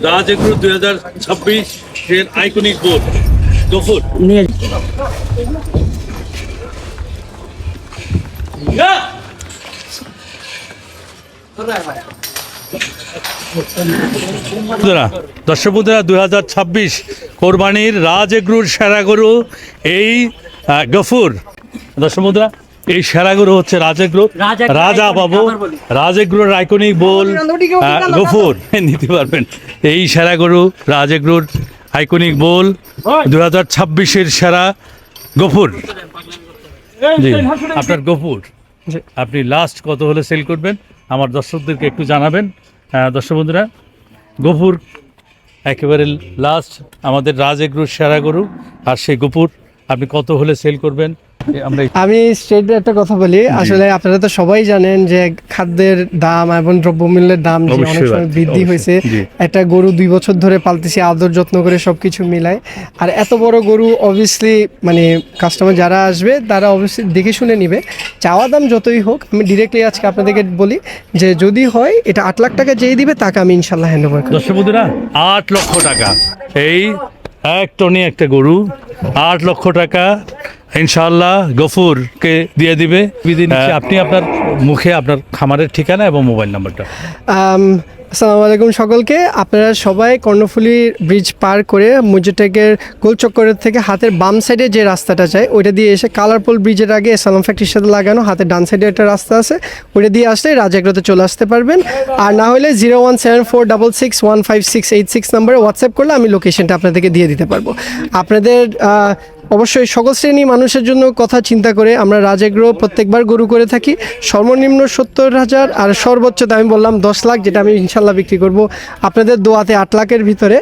রাজ agro 2026 এর iconic board Gafur নিয়ে দর্শক বন্ধুরা 2026 কোরবানির রাজ এগ্রোর সেরা গরু এই গফুর। দর্শক বন্ধুরা এই সেরা গরু হচ্ছে রাজ এগ্রো, রাজা বাবু রাজ এগ্রোর আইকনিক বোল গফুর নিতে পারবেন। এই সেরা গরু রাজ এগ্রোর আইকনিক বোল 2026-এর সেরা গফুর। জি আপনার গফুর আপনি লাস্ট কত হলে সেল করবেন আমার দর্শকদেরকে একটু জানাবেন। দর্শক বন্ধুরা গফুর একেবারে লাস্ট আমাদের রাজ এগ্রোর সেরা গরু, আর সেই গফুর আপনি কত হলে সেল করবেন আমি স্ট্রেট একটা কথা বলি। আসলে আপনারা তো সবাই জানেন যে খাদ্যের দাম এবং দ্রব্যমূল্যের দাম যে অনেক সময় বৃদ্ধি হয়েছে। একটা গরু 2 বছর ধরে পালতেছি, আদর যত্ন করে সবকিছু মিলায়। আর এত বড় গরু অবভিয়াসলি মানে কাস্টমার যারা আসবে তারা অবশ্যই দেখে শুনে নিবে। চাওয়া দাম যতই হোক আমি ডিরেক্টলি আজকে আপনাদেরকে বলি যে যদি হয় এটা 8 লাখ টাকা যেই দিবে তাকে আমি ইনশাল্লাহ হ্যান্ড ওভার করব। দর্শক বন্ধুরা 8 লক্ষ টাকা এই এক টনে একটা গরু 8 লক্ষ টাকা ইনশাআল্লাহ গফুরকে দিয়ে দিবে। আপনি আপনার মুখে আপনার খামারের ঠিকানা এবং মোবাইল নাম্বারটা। আসসালামু আলাইকুম সকলকে। আপনারা সবাই কর্ণফুলী ব্রিজ পার করে মুজিটেকের গোলচক্করের থেকে হাতের বাম সাইডে যে রাস্তাটা যায় ওইটা দিয়ে এসে কালারপুল ব্রিজের আগে সালাম ফ্যাক্টরির সাথে লাগানো হাতের ডান সাইডে একটা রাস্তা আছে, ওইটা দিয়ে আসলে রাজ এগ্রোতে চলে আসতে পারবেন। আর না হলে 01746615686 নাম্বারে হোয়াটসঅ্যাপ করলে আমি লোকেশনটা আপনাদেরকে দিয়ে দিতে পারবো। আপনাদের অবশ্যই সকল শ্রেণী মানুষের জন্য কথা চিন্তা করে আমরা রাজ এগ্রো প্রত্যেকবার গরু করে থাকি। সর্বনিম্ন 70,000 আর সর্বোচ্চ দামি বললাম 10 লাখ, যেটা আমি ইনশাল্লাহ বিক্রি করব আপনাদের দোয়াতে 8 লাখের ভিতরে।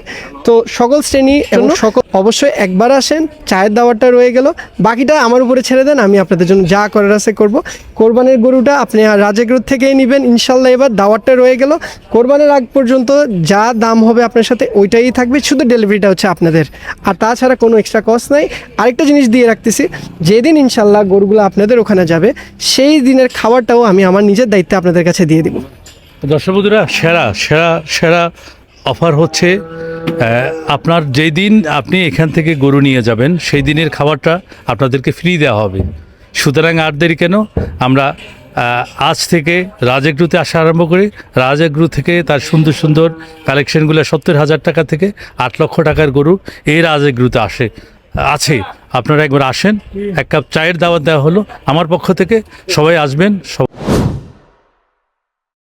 তো সকল শ্রেণী এবং সকল অবশ্যই একবার আসেন, চায়ের দাওয়ারটা রয়ে গেল, বাকিটা আমার উপরে ছেড়ে দেন, আমি আপনাদের জন্য যা করার আছে করবো। কোরবানির গরুটা আপনি রাজ এগ্রো থেকেই নেবেন ইনশাল্লাহ। এবার দাওয়ারটা রয়ে গেল, কোরবানির আগ পর্যন্ত যা দাম হবে আপনার সাথে ওইটাই থাকবে, শুধু ডেলিভারিটা হচ্ছে আপনাদের, আর তাছাড়া কোনো এক্সট্রা কস্ট নাই। আরেকটা জিনিস দিয়ে রাখতেছি, যেদিন ইনশাল্লাহ গরুগুলো আপনাদের ওখানে যাবে সেই দিনের খাবারটাও আমি আমার নিজের দায়িত্বে আপনাদের কাছে দিয়ে দিব। দর্শক বন্ধুরা সেরা সেরা সেরা অফার হচ্ছে আপনার যেই দিন আপনি এখান থেকে গরু নিয়ে যাবেন সেই দিনের খাবারটা আপনাদেরকে ফ্রি দেওয়া হবে। সুতরাং আর দেরি কেন, আমরা আজ থেকে রাজ এগ্রোতে আসা আরম্ভ করি। রাজ এগ্রো থেকে তার সুন্দর সুন্দর কালেকশনগুলো 70,000 টাকা থেকে 8 লক্ষ টাকার গরু এই রাজ এগ্রোতে আছে। আপনারা একবার আসেন, এক কাপ চায়ের দাওয়াত দেওয়া হলো আমার পক্ষ থেকে, সবাই আসবেন।